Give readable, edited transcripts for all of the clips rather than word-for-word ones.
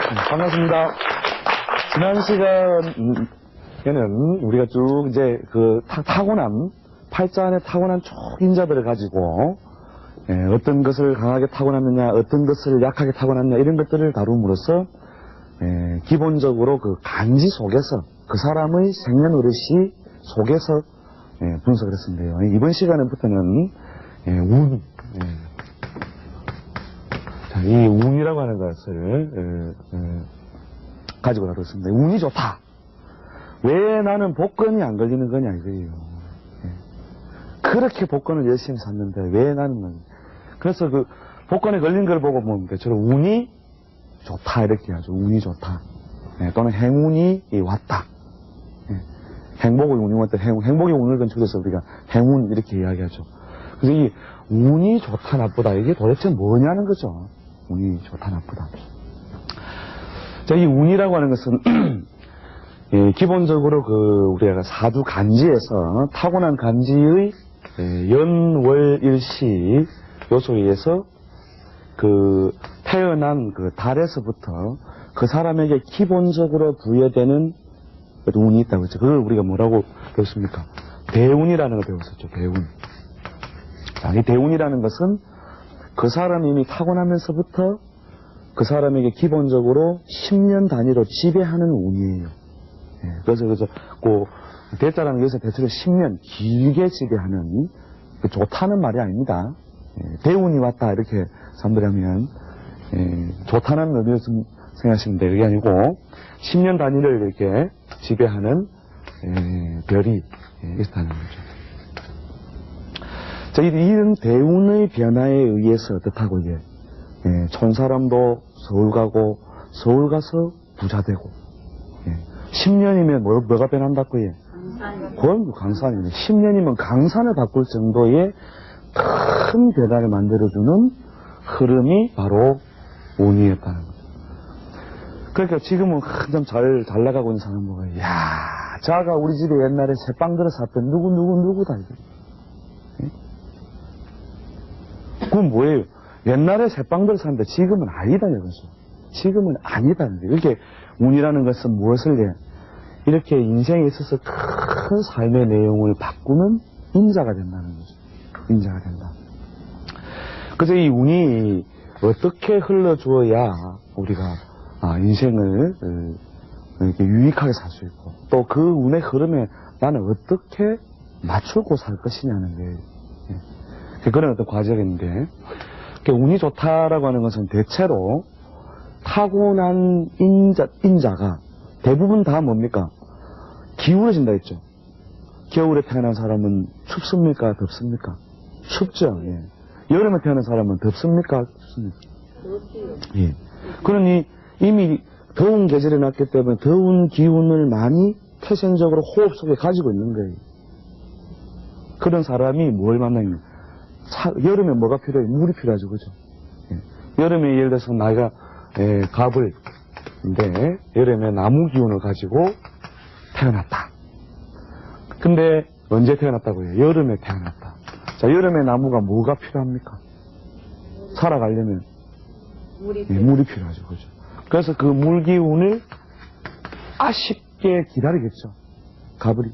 반갑습니다. 지난 시간에는 우리가 쭉 이제 그 타고난, 팔자 안에 타고난 촉인자들을 가지고 어떤 것을 강하게 타고났느냐, 어떤 것을 약하게 타고났느냐, 이런 것들을 다룸으로써 기본적으로 그 간지 속에서 그 사람의 생년월일시 속에서 분석을 했습니다. 이번 시간부터는 운, 자, 이 운이라고 하는 것을 가지고 다뤘습니다. 운이 좋다. 왜 나는 복권이 안 걸리는 거냐 이거예요. 그렇게 복권을 열심히 샀는데 왜 나는, 그래서 그 복권에 걸린 걸 보고 뭐 저런 운이 좋다 이렇게 하죠. 운이 좋다. 또는 행운이 왔다. 행복의 운이 왔다. 행복의 운을 건축해서 우리가 행운 이렇게 이야기하죠. 그래서 이 운이 좋다 나쁘다 이게 도대체 뭐냐는 거죠. 운이 좋다 나쁘다. 자, 이 운이라고 하는 것은 기본적으로 그 우리가 사주 간지에서 타고난 간지의 연월일시 요소에 의해서 그 태어난 그 달에서부터 그 사람에게 기본적으로 부여되는 운이 있다고 했죠. 그걸 우리가 뭐라고 배웠습니까? 대운이라는 걸 배웠었죠. 대운. 자, 이 대운이라는 것은 그 사람이 이미 타고나면서부터 그 사람에게 기본적으로 10년 단위로 지배하는 운이에요. 그래서 그 대자라는 것은 대체로 10년 길게 지배하는, 좋다는 말이 아닙니다. 대운이 왔다 이렇게 사람들이 하면 좋다는 의미로 좀 생각하시면 돼요. 그게 아니고 10년 단위를 이렇게 지배하는 별이 있다는 거죠. 자, 이런 대운의 변화에 의해서 어떻다고 이게 촌사람도 서울 가고 서울 가서 부자 되고 10년이면 뭐가 변한다고 해? 그건 강산이네. 10년이면 강산을 바꿀 정도의 큰 변화를 만들어주는 흐름이 바로 운이었다는 거죠. 그러니까 지금은 한참 잘 나가고 있는 사람 보고, 야, 자가 우리 집에 옛날에 새빵들을 샀던 누구다, 이거. 그건 뭐예요? 옛날에 새빵들을 샀는데 지금은 아니다, 이거죠. 지금은 아니다. 이렇게 운이라는 것은 무엇을 해? 이렇게 인생에 있어서 큰 삶의 내용을 바꾸는 인자가 된다는 거죠. 인자가 된다. 그래서 이 운이 어떻게 흘러주어야 우리가 인생을 이렇게 유익하게 살 수 있고 또 그 운의 흐름에 나는 어떻게 맞추고 살 것이냐는 게 그런 어떤 과정인데, 운이 좋다라고 하는 것은 대체로 타고난 인자가 대부분 다 뭡니까? 기울어진다 했죠. 겨울에 태어난 사람은 춥습니까? 덥습니까? 춥죠. 예. 여름에 태어난 사람은 덥습니까? 춥습니까? 예. 그러니 이미 더운 계절에 났기 때문에 더운 기운을 많이 태생적으로 호흡 속에 가지고 있는 거예요. 그런 사람이 뭘 만나냐? 여름에 뭐가 필요해? 물이 필요하죠, 그죠? 예. 여름에 예를 들어서 나이가 갑을인데 여름에 나무 기운을 가지고 태어났다. 근데 언제 태어났다고 해요? 여름에 태어났다. 자, 여름에 나무가 뭐가 필요합니까? 살아가려면 물이 필요하죠, 그죠? 그래서 그 물 기운을 아쉽게 기다리겠죠. 가을이.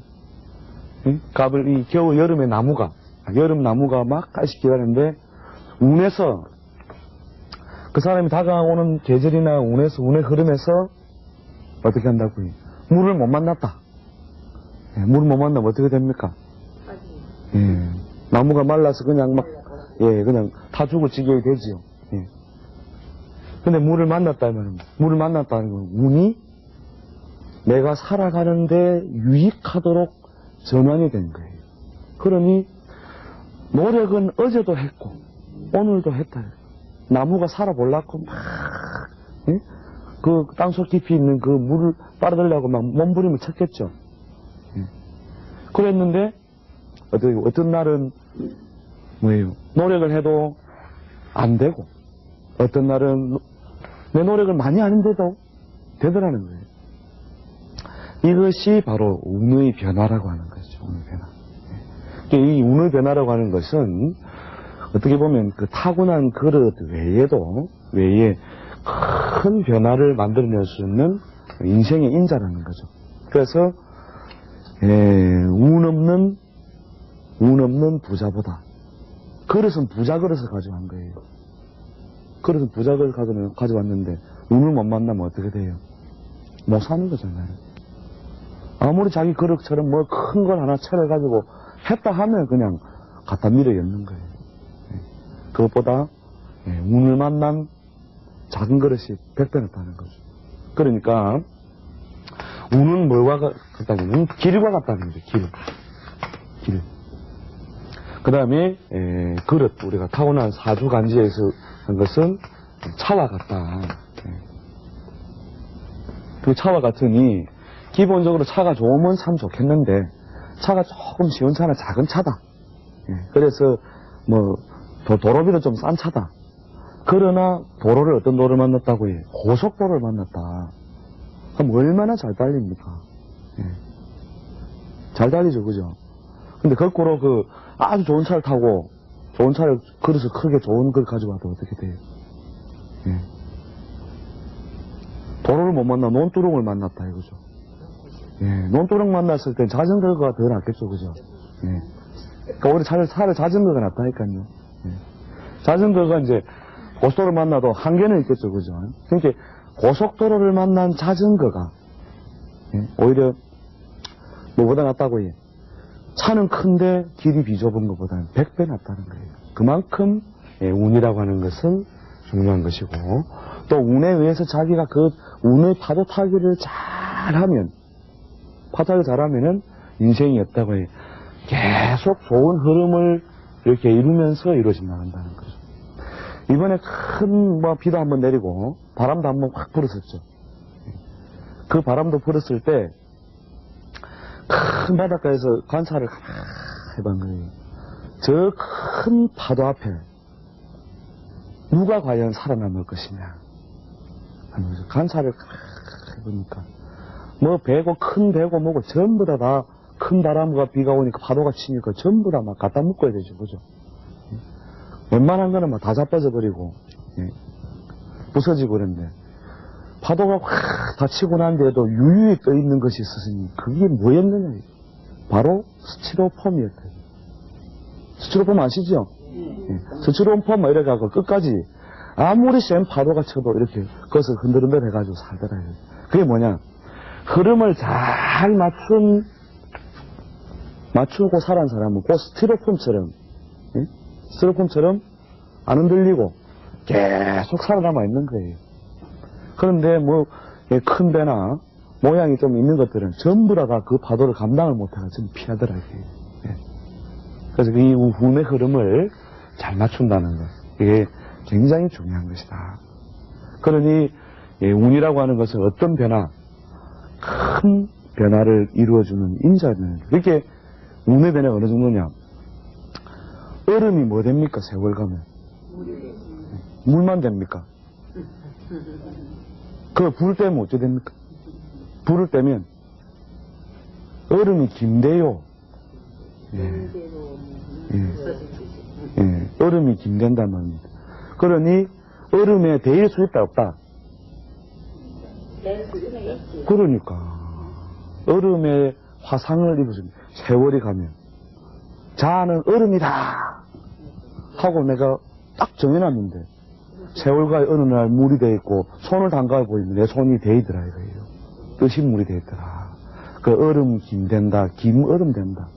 이 겨울 여름에 여름 나무가 막 아쉽게 기다리는데 운에서 그 사람이 다가오는 계절이나 운의 흐름에서 어떻게 한다고요? 물을 못 만났다. 물을 못 만나면 어떻게 됩니까? 나무가 말라서 그냥 그냥 다 죽을 지경이 되지요. 근데 물을 만났다는 건 운이 내가 살아가는데 유익하도록 전환이 된 거예요. 그러니 노력은 어제도 했고 오늘도 했다. 나무가 살아보려고 막 그 땅속 깊이 있는 그 물을 빨아들려고 막 몸부림을 쳤겠죠. 그랬는데 어떤 날은 뭐예요? 노력을 해도 안 되고 어떤 날은 내 노력을 많이 하는데도 되더라는 거예요. 이것이 바로 운의 변화라고 하는 것이죠. 운의 변화. 이 운의 변화라고 하는 것은 어떻게 보면 그 타고난 그릇 외에 큰 변화를 만들어낼 수 있는 인생의 인자라는 거죠. 그래서 운 없는 부자보다 그릇은 부자 그릇을 가져간 거예요. 그릇은 부자 그릇을 가져왔는데 운을 못 만나면 어떻게 돼요? 못 사는 거잖아요. 아무리 자기 그릇처럼 뭐 큰 걸 하나 차려가지고 했다 하면 그냥 갖다 밀어 엮는 거예요. 그것보다 운을 만난 작은 그릇이 100배 낫다는 거죠. 그러니까 운은 뭘과 같다고? 길과 같다는 거죠. 길. 그 다음에 그릇, 우리가 타고난 사주간지에서 한 것은 차와 같다. 그 차와 같으니 기본적으로 차가 좋으면 참 좋겠는데 차가 조금 시원찮아 작은 차다. 그래서 뭐 도로비도 좀 싼 차다. 그러나 어떤 도로를 만났다고 해요? 고속도로를 만났다. 그럼 얼마나 잘 달립니까? 잘 달리죠, 그죠? 근데 거꾸로 아주 좋은 차를 타고 좋은 차를 그릇을 크게 좋은 걸 가지고 와도 어떻게 돼요? 도로를 못 만나 논두렁을 만났다 이거죠. 논두렁 만났을 땐 자전거가 더 낫겠죠, 그죠? 그러니까 우리 차를 자전거가 낫다니까요. 자전거가 이제 고속도로를 만나도 한계는 있겠죠, 그죠? 그러니까 고속도로를 만난 자전거가 오히려 뭐보다 낫다고 해요. 차는 큰데 길이 비좁은 것보다는 100배 낫다는 거예요. 그만큼 운이라고 하는 것은 중요한 것이고, 또 운에 의해서 자기가 그 운의 파도 타기를 잘하면은 인생이 없다고 해요. 계속 좋은 흐름을 이렇게 이루면서 이루어져 나간다는 거죠. 이번에 큰 비도 한번 내리고 바람도 한번 확 불었었죠. 그 바람도 불었을 때 큰 바닷가에서 관찰을 가만히 해본 거예요. 저 큰 파도 앞에 누가 과연 살아남을 것이냐 하면서 관찰을 가만히 해보니까 큰 배고 뭐고 전부 다 큰 바람과 비가 오니까 파도가 치니까 전부 다 막 갖다 묶어야 되죠, 그죠? 웬만한 거는 막 다 자빠져 버리고 부서지고 그랬는데 파도가 확 다 치고 난 뒤에도 유유히 떠 있는 것이 있었으니 그게 뭐였느냐? 바로 스티로폼이었대요. 스티로폼 아시죠? 스티로폼 이렇게 하고 끝까지 아무리 센 파도가 쳐도 이렇게 그것을 흔들흔들 해가지고 살더라고요. 그게 뭐냐? 흐름을 잘 맞추고 살아온 사람은 그 스티로폼처럼 안 흔들리고 계속 살아남아 있는 거예요. 그런데 큰 배나 모양이 좀 있는 것들은 전부 다 그 파도를 감당을 못해가지고 피하더라고요. 그래서 이 운의 흐름을 잘 맞춘다는 것, 이게 굉장히 중요한 것이다. 그러니 운이라고 하는 것은 어떤 큰 변화를 이루어주는 인자는, 그렇게 운의 변화가 어느 정도냐? 얼음이 뭐 됩니까? 세월 가면 물만 됩니까? 그 불 떼면 어떻게 됩니까? 불을 떼면 얼음이 김대요. 얼음이 김된단 말입니다. 그러니 얼음에 데일 수 있다 없다? 그러니까 얼음에 화상을 입으신 세월이 가면 자아는 얼음이다 하고 내가 딱 정해놨는데 세월과 어느 날 물이 돼 있고 손을 담가 보이면 내 손이 돼 있더라 이거예요. 뜻이 물이 돼 있더라. 그 얼음 김된다, 김얼음 된다.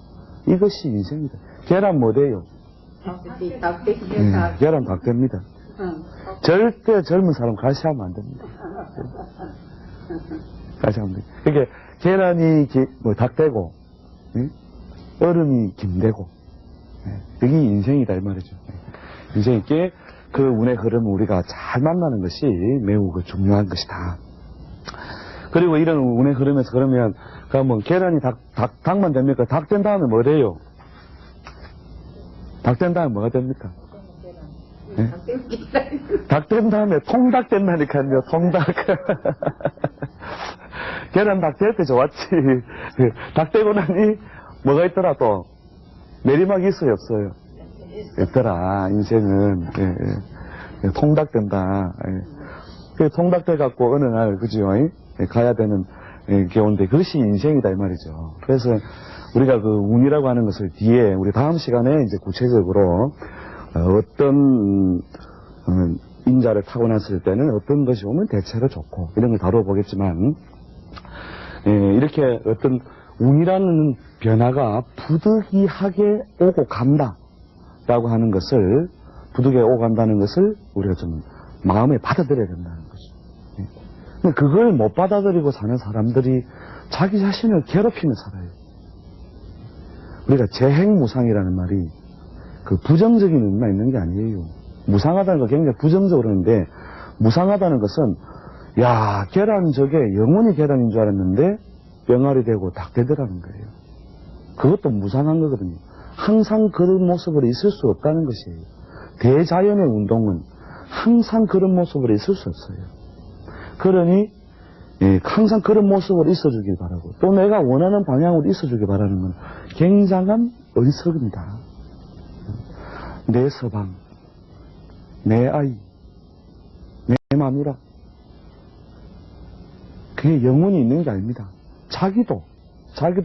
이것이 인생이다. 계란 뭐 돼요? 계란 닭됩니다. 절대 젊은 사람 가시하면 안 됩니다. 가시하면 됩니다. 그러니까 계란이 닭되고 얼음이 김되고 이게 인생이다 이 말이죠. 인생이게 그 운의 흐름을 우리가 잘 만나는 것이 매우 중요한 것이다. 그리고 이런 운의 흐름에서 그러면 계란이 닭만 됩니까? 닭 된 다음에 뭐 돼요? 닭 된 다음에 뭐가 됩니까? 닭 된 다음에 통닭 된다니까요. 통닭. 계란 닭 될 때 좋았지. 닭 되고 나니 뭐가 있더라 또? 내리막이 있어요 없어요? 있더라. 인생은 통닭된다. 그 통닭돼 갖고 어느 날 그죠? 가야 되는 게 온데 그것이 인생이다 이 말이죠. 그래서 우리가 그 운이라고 하는 것을 뒤에 우리 다음 시간에 이제 구체적으로 어떤 인자를 타고났을 때는 어떤 것이 오면 대체로 좋고 이런 걸 다뤄보겠지만 이렇게 어떤 운이라는 변화가 부득이하게 오고 간다라고 하는 것을 부득이하게 오고 간다는 것을 우리가 좀 마음에 받아들여야 된다는 거죠. 근데 그걸 못 받아들이고 사는 사람들이 자기 자신을 괴롭히며 살아요. 우리가 재행무상이라는 말이 그 부정적인 의미만 있는 게 아니에요. 무상하다는 거 굉장히 부정적으로 하는데 무상하다는 것은 야 계란 저게 영원히 계란인 줄 알았는데 병아리 되고 닭 되더라는 거예요. 그것도 무상한 거거든요. 항상 그런 모습으로 있을 수 없다는 것이에요. 대자연의 운동은 항상 그런 모습으로 있을 수 없어요. 그러니 항상 그런 모습으로 있어주길 바라고 또 내가 원하는 방향으로 있어주길 바라는 건 굉장한 어리석음이다. 내 서방, 내 아이, 내 마누라 그게 영원히 있는 게 아닙니다. 자기도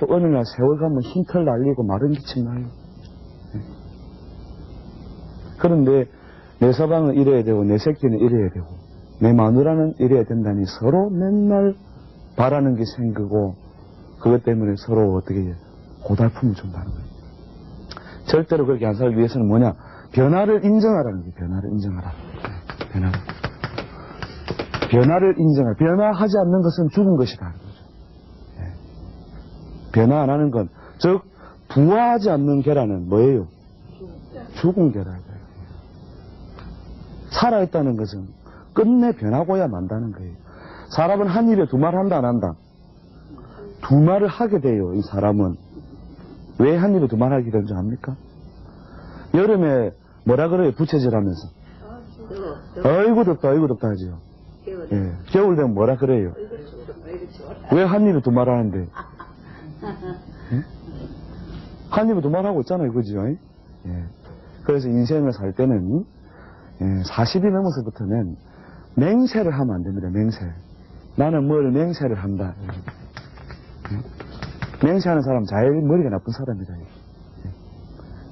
어느 날 세월 가면 흰털 날리고 마른 기침 나요. 그런데 내 서방은 이래야 되고 내 새끼는 이래야 되고 내 마누라는 이래야 된다니 서로 맨날 바라는 게 생기고 그것 때문에 서로 어떻게 고달픔을 준다는 거예요. 절대로 그렇게 안 살기 위해서는 뭐냐? 변화를 인정하라는 거예요. 변화를 인정하라. 변화를 인정하라. 변화하지 않는 것은 죽은 것이다. 변화 안 하는 건, 즉 부화하지 않는 계란은 뭐예요? 죽은 계란이에요. 살아있다는 것은 끝내 변하고야 만다는 거예요. 사람은 한 입에 두 말 한다 안 한다? 두 말을 하게 돼요. 이 사람은 왜 한 입에 두 말 하게 되는 줄 압니까? 여름에 뭐라 그래요? 부채질하면서 어이구 덥다 어이구 덥다 하죠. 겨울 되면 뭐라 그래요? 왜 한 입에 두 말 하는데? 한 입에 두 말 하고 있잖아요. 그죠? 그래서 인생을 살 때는 40이 넘어서부터는 맹세를 하면 안 됩니다. 맹세. 나는 뭘 맹세를 한다. 맹세하는 사람 제일 머리가 나쁜 사람이다.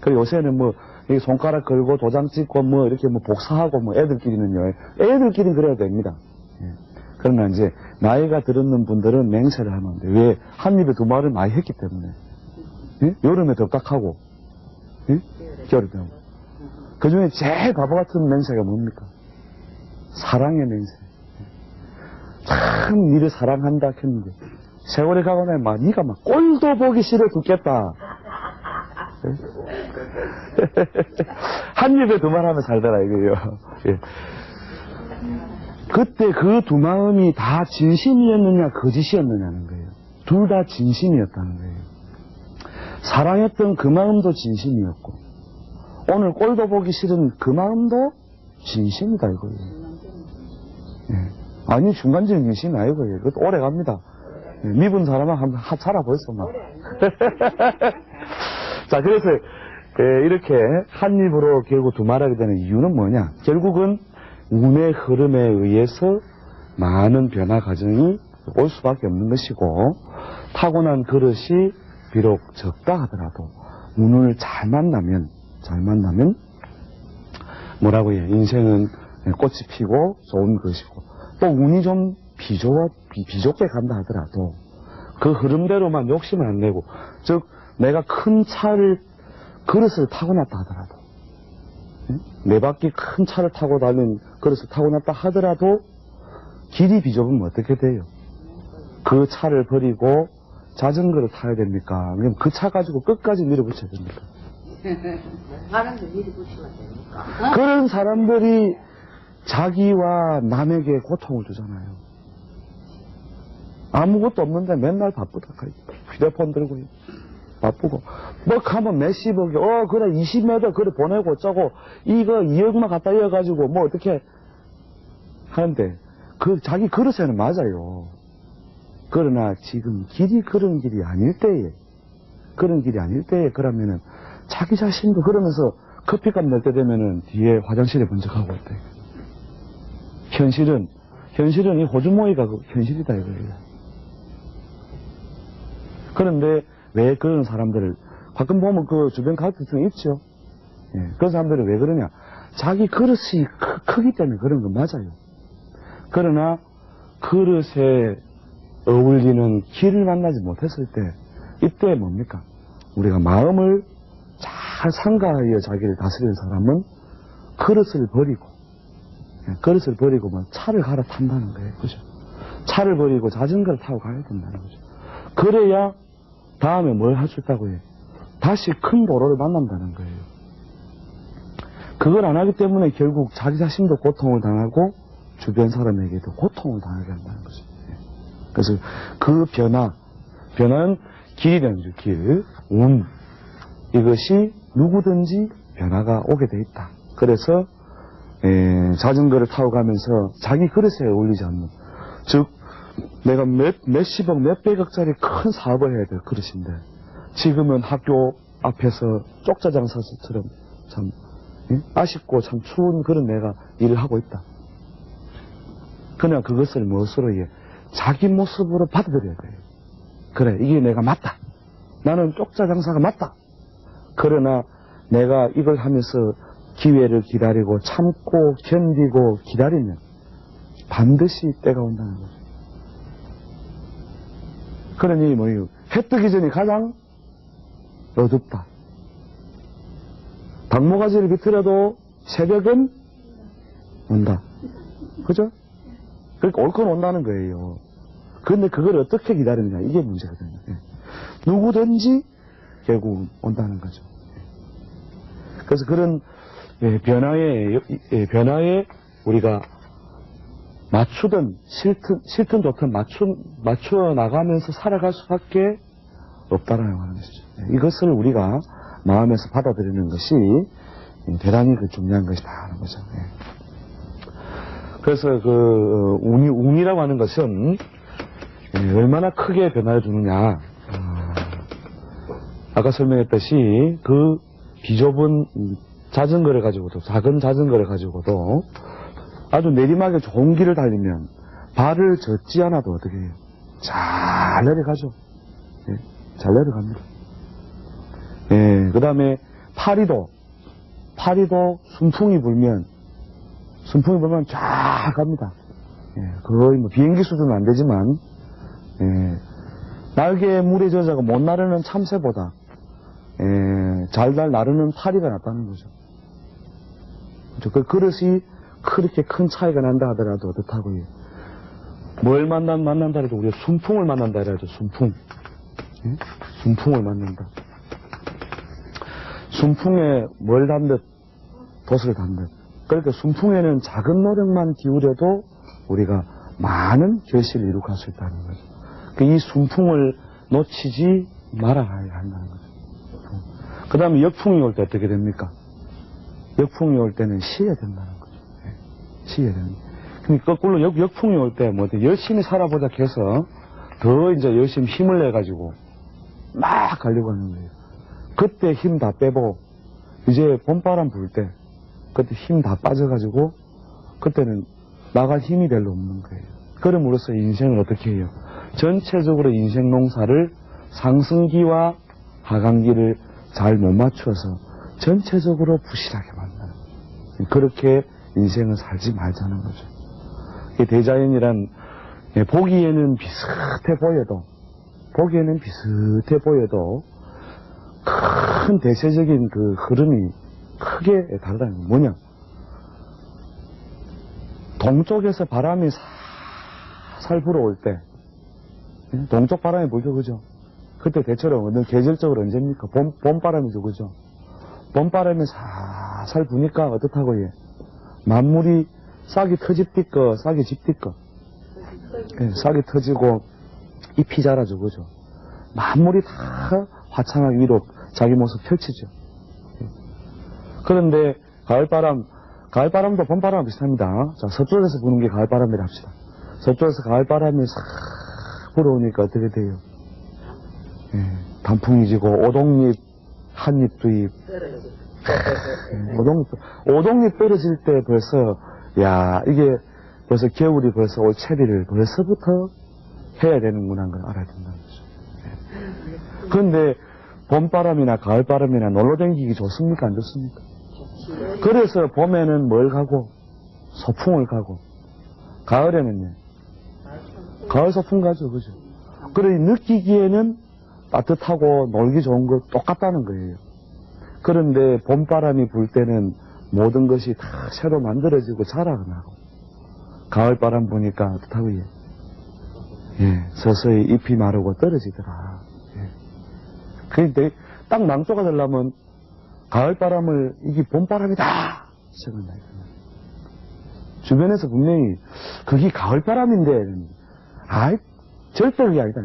그리고 요새는 뭐 손가락 걸고 도장 찍고 뭐 이렇게 뭐 복사하고 뭐 애들끼리는요. 애들끼리는 그래야 됩니다. 그러나 이제 나이가 들었는 분들은 맹세를 하면 안 돼요. 왜? 한 입에 두 말을 많이 했기 때문에. 여름에 덥닥하고 겨울에 되고. 그 중에 제일 바보 같은 맹세가 뭡니까? 사랑의 맹세. 참 니를 사랑한다 했는데 세월이 가고 나면 막 니가 막 꼴도 보기 싫어 죽겠다. 한 입에 두 말 하면 살더라 이거예요. 그때 그 두 마음이 다 진심이었느냐 거짓이었느냐는 거예요. 둘 다 진심이었다는 거예요. 사랑했던 그 마음도 진심이었고 오늘 꼴도 보기 싫은 그 마음도 진심이다 이거예요. 아니 중간적인 진심이 아니고요. 그것도 오래 갑니다. 미분 사람은 한번 살아보겠어 막. 자 그래서 이렇게 한 입으로 결국 두 말하게 되는 이유는 뭐냐? 결국은 운의 흐름에 의해서 많은 변화 과정이 올 수밖에 없는 것이고 타고난 그릇이 비록 적다 하더라도 운을 잘 만나면 뭐라고 해요? 인생은 꽃이 피고 좋은 것이고 또 운이 좀 비좁게 간다 하더라도 그 흐름대로만 욕심을 안 내고 즉 내가 큰 차를 그릇을 타고났다 하더라도 네 바퀴 큰 차를 타고 다니는 그릇을 타고났다 하더라도 길이 비좁으면 어떻게 돼요? 그 차를 버리고 자전거를 타야 됩니까? 아니면 그 차 가지고 끝까지 밀어붙여야 됩니까? 사람들 밀어붙이면 됩니까? 그런 사람들이 자기와 남에게 고통을 주잖아요. 아무것도 없는데 맨날 바쁘다. 휴대폰 들고 바쁘고 뭐 가면 몇십억이 그래 20m 그래 보내고 어쩌고 이거 2억만 갖다 이어가지고 뭐 어떻게 하는데 그 자기 그릇에는 맞아요. 그러나 지금 길이 그런 길이 아닐 때에 그러면은 자기 자신도 그러면서 커피값 낼 때 되면은 뒤에 화장실에 먼저 가고 있대. 현실은 이 호주머니가 현실이다 이거예요. 그런데 왜 그런 사람들을 가끔 보면 그 주변 가족 중에 있죠. 예, 그런 사람들은 왜 그러냐? 자기 그릇이 크기 때문에 그런 건 맞아요. 그러나 그릇에 어울리는 길을 만나지 못했을 때 이때 뭡니까? 우리가 마음을 잘 상가하여 자기를 다스리는 사람은 그릇을 버리고 뭐 차를 갈아탄다는 거예요. 그죠? 차를 버리고 자전거를 타고 가야 된다는 거죠. 그래야 다음에 뭘 할 수 있다고 해요? 다시 큰 도로를 만난다는 거예요. 그걸 안 하기 때문에 결국 자기 자신도 고통을 당하고 주변 사람에게도 고통을 당하게 한다는 거죠. 그래서 그 변화는 길이 되는 거죠. 길, 운. 이것이 누구든지 변화가 오게 돼 있다. 그래서 자전거를 타고 가면서 자기 그릇에 어울리지 않는, 즉 내가 몇십억 몇백억짜리 큰 사업을 해야 될 그릇인데 지금은 학교 앞에서 쪽자 장사처럼 참 아쉽고 참 추운 그런 내가 일을 하고 있다. 그냥 그것을 무엇으로 해? 자기 모습으로 받아들여야 돼요. 그래, 이게 내가 맞다. 나는 쪽자 장사가 맞다. 그러나 내가 이걸 하면서 기회를 기다리고 참고 견디고 기다리면 반드시 때가 온다는 거죠. 그러니 뭐예요? 해 뜨기 전이 가장 어둡다. 당모가지를 비틀어도 새벽은 온다. 그죠? 그러니까 올 건 온다는 거예요. 그런데 그걸 어떻게 기다리느냐, 이게 문제거든요. 누구든지 결국 온다는 거죠. 그래서 그런 변화에 우리가 맞추든 싫든 좋든 맞추어 나가면서 살아갈 수밖에 없다라고 하는 것이죠. 이것을 우리가 마음에서 받아들이는 것이 대단히 중요한 것이다 하는 거죠. 그래서 그 운이라고 하는 것은 얼마나 크게 변화를 주느냐. 아까 설명했듯이 그 비좁은 자전거를 가지고도, 작은 자전거를 가지고도 아주 내리막에 좋은 길을 달리면 발을 젓지 않아도 어떻게 해요? 잘 내려가죠. 잘 내려갑니다. 그 다음에 파리도 순풍이 불면 쫙 갑니다. 거의 뭐 비행기 수준은 안 되지만, 날개에 물에 젖어가 못 나르는 참새보다 잘달 나르는 파리가 낫다는 거죠. 그 그릇이 그렇게 큰 차이가 난다 하더라도 어떻다고요? 뭘 만난다 해도 우리가 순풍을 만난다 해야죠. 순풍을 만난다. 순풍에 뭘 담듯 돛을 담듯. 그러니까 순풍에는 작은 노력만 기울여도 우리가 많은 결실을 이룩할 수 있다는 거죠. 이 순풍을 놓치지 말아야 한다는 거죠. 그 다음에 역풍이 올 때 어떻게 됩니까? 역풍이 올 때는 쉬어야 된다는 거죠. 쉬어야 됩니다. 근데 거꾸로 역풍이 올 때 뭐 열심히 살아보자 해서 더 이제 열심히 힘을 내가지고 막 가려고 하는 거예요. 그때 힘 다 빼고 이제 봄바람 불 때 그때 힘 다 빠져가지고 그때는 나갈 힘이 별로 없는 거예요. 그럼으로써 인생을 어떻게 해요? 전체적으로 인생 농사를 상승기와 하강기를 잘 못 맞춰서 전체적으로 부실하게 만드는, 그렇게 인생을 살지 말자는 거죠. 대자연이란 보기에는 비슷해 보여도 큰 대세적인 그 흐름이 크게 다르다는 게 뭐냐? 동쪽에서 바람이 살살 불어올 때, 동쪽 바람이 불죠, 그죠? 그때 대체로 어느 계절적으로 언제입니까? 봄바람이죠, 그죠? 봄바람이 살살 부니까 어떻다고 해? 만물이 싹이 터집디꺼, 싹이 집디꺼. 싹이 터지고 잎이 자라죠, 그죠? 만물이 다 화창하게 위로 자기 모습 펼치죠. 그런데 가을바람도 봄바람과 비슷합니다. 자, 서쪽에서 부는 게 가을바람이라 합시다. 서쪽에서 가을바람이 싹 불어오니까 어떻게 돼요? 단풍이 지고 오동잎, 한잎, 두잎, 오동잎 떨어질 때 벌써, 야, 이게 벌써 겨울이 벌써 올 채비를 벌써부터 해야 되는구나 하는 걸 알아야 된다는 거죠. 그런데 봄바람이나 가을바람이나 놀러 다니기 좋습니까? 안 좋습니까? 그래서 봄에는 뭘 가고? 소풍을 가고. 가을에는요? 가을 소풍 가죠, 그죠? 그래, 느끼기에는 따뜻하고 놀기 좋은 거 똑같다는 거예요. 그런데 봄바람이 불 때는 모든 것이 다 새로 만들어지고 자라가 나고, 가을바람 부니까 따뜻하고요. 예, 서서히 잎이 마르고 떨어지더라. 예. 그런데 딱 낭조가 되려면 가을바람을 이게 봄바람이다 생각나요. 주변에서 분명히 그게 가을바람인데, 아이, 절대 그게 아니다.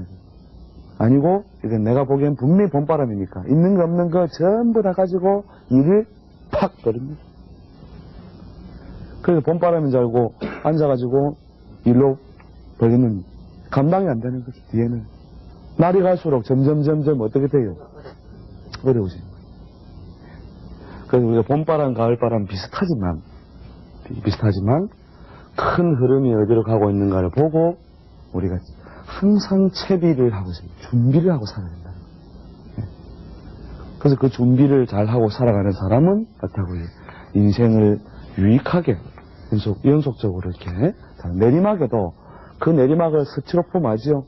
아니고, 이건 내가 보기엔 분명히 봄바람이니까, 있는 거 없는 거 전부 다 가지고 일을 팍 거립니다. 그래서 봄바람인 줄 알고 앉아가지고 일로 벌리면 감당이 안 되는 거죠, 뒤에는. 날이 갈수록 점점 어떻게 돼요? 어려워지는 거예요. 그래서 우리가 봄바람, 가을바람 비슷하지만 큰 흐름이 어디로 가고 있는가를 보고 우리가 항상 채비를 하고 있습니다. 준비를 하고 살아야 된다는 거예요. 그래서 그 준비를 잘 하고 살아가는 사람은 어떻다고요? 인생을 유익하게 연속적으로 이렇게 내리막에도 그 내리막을 스티로폼 아지요?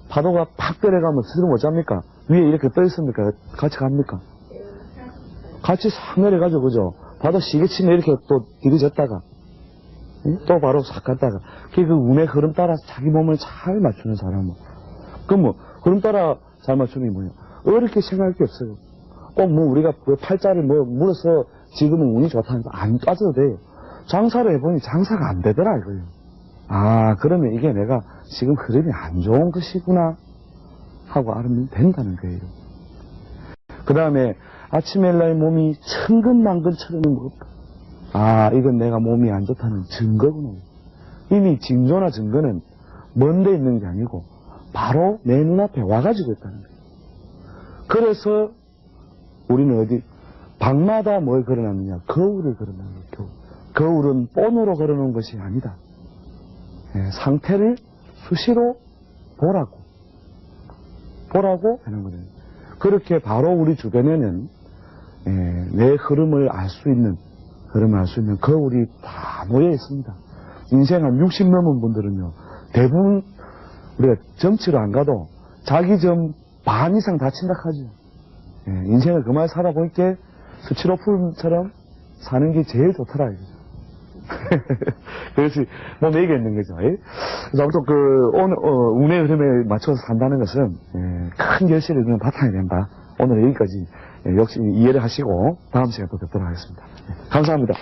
파도가 팍 때려가면 스스로 못 잡니까? 위에 이렇게 떠 있습니까? 같이 갑니까? 같이 싹 내려가죠, 그죠? 파도 시계 치면 이렇게 또 디뎌졌다가 또 바로 싹 갔다가 그 운의 흐름 따라 자기 몸을 잘 맞추는 사람은 그럼 뭐 흐름 따라 잘 맞추는 게 뭐냐? 어렵게 생각할 게 없어요. 꼭 뭐 우리가 그 팔자를 뭐 물어서 지금은 운이 좋다니까 안 따져도 돼요. 장사를 해보니 장사가 안 되더라 이거예요. 아, 그러면 이게 내가 지금 흐름이 안 좋은 것이구나 하고 알면 된다는 거예요. 그 다음에 아침에 날 몸이 천근만근처럼 무겁다. 아, 이건 내가 몸이 안 좋다는 증거구나. 이미 징조나 증거는 먼데 있는 게 아니고 바로 내 눈앞에 와가지고 있다는 거예요. 그래서 우리는 어디 방마다 뭘 걸어놨느냐? 거울을 걸어놨는 거예요. 거울은 본으로 걸어놓은 것이 아니다. 예, 상태를 수시로 보라고 하는 거예요. 그렇게 바로 우리 주변에는 내 흐름을 알 수 있는 거울이 다 모여 있습니다. 인생 한 60 넘은 분들은요, 대부분 우리가 점치러 안 가도 자기 점 반 이상 다친다 하죠. 예, 인생을 그만 살아보니까 스티로폼처럼 사는 게 제일 좋더라. 그래서 몸에 얘기했는 거죠. 예? 그래서 아무튼 오늘, 운의 흐름에 맞춰서 산다는 것은, 큰 결실을 이루는 바탕이 된다. 오늘 여기까지, 역시 이해를 하시고, 다음 시간에 또 뵙도록 하겠습니다. 감사합니다.